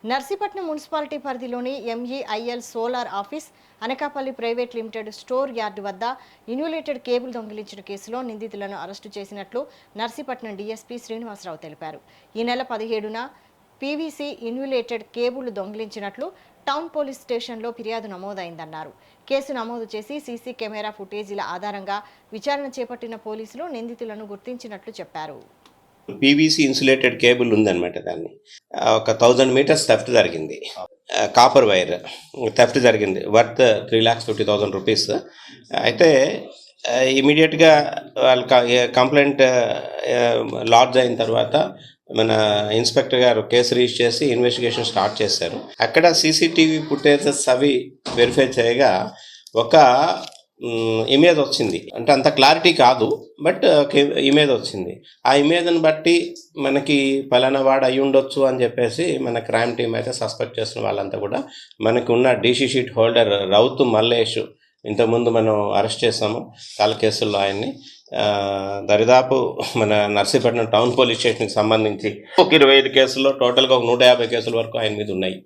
Narsipatnam municipality పరిధిలోని MEIL solar office, Anakapalli private limited store yard వద్ద ఇన్యులేటెడ్ cable దొంగిలించిన కేసులో నిందితులను అరెస్టు చేసినట్లు నర్సీపట్నం డీఎస్పీ శ్రీనివాసరావు తెలిపారు. ఈ నెల 17న పీవీసీ ఇన్యులేటెడ్ కేబుల్ దొంగిలించినట్లు టౌన్ పోలీస్ స్టేషన్లో ఫిర్యాదు నమోదైందన్నారు. కేసు నమోదు చేసి సీసీ కెమెరా ఫుటేజీల ఆధారంగా విచారణ చేపట్టిన పోలీసులు నిందితులను గుర్తించినట్లు చెప్పారు. పీవీసీ ఇన్సులేటెడ్ కేబుల్ ఉందన్నమాట. దాన్ని ఒక 1000 మీటర్స్ థెఫ్ట్ జరిగింది. కాపర్ వైర్ థెఫ్ట్ జరిగింది, వర్త్ 3,50,000 రూపీస్. అయితే ఇమీడియట్గా వాళ్ళు కంప్లైంట్ లాడ్జ్ అయిన తర్వాత మన ఇన్స్పెక్టర్ గారు కేసు రిజిస్టర్ చేసి ఇన్వెస్టిగేషన్ స్టార్ట్ చేశారు. అక్కడ సీసీటీవీ ఫుటేజెస్ అవి వెరిఫై చేయగా ఒక ఇమేజ్ వచ్చింది. అంటే అంత క్లారిటీ కాదు, బట్ ఇమేజ్ వచ్చింది. ఆ ఇమేజ్ని బట్టి మనకి పలానా వాడు అయి ఉండొచ్చు అని చెప్పేసి మన క్రైమ్ టీమ్ అయితే సస్పెక్ట్ చేస్తున్న వాళ్ళంతా కూడా మనకి ఉన్న డీసీ షీట్ హోల్డర్ రౌతు మల్లేష్, ఇంతకుముందు మనం అరెస్ట్ చేసాము చాలా కేసుల్లో ఆయన్ని. దరిదాపు మన నర్సీపట్నం టౌన్ పోలీస్ స్టేషన్కి సంబంధించి ఒక 25 కేసుల్లో టోటల్గా ఒక 150 కేసుల వరకు ఆయన మీద ఉన్నాయి.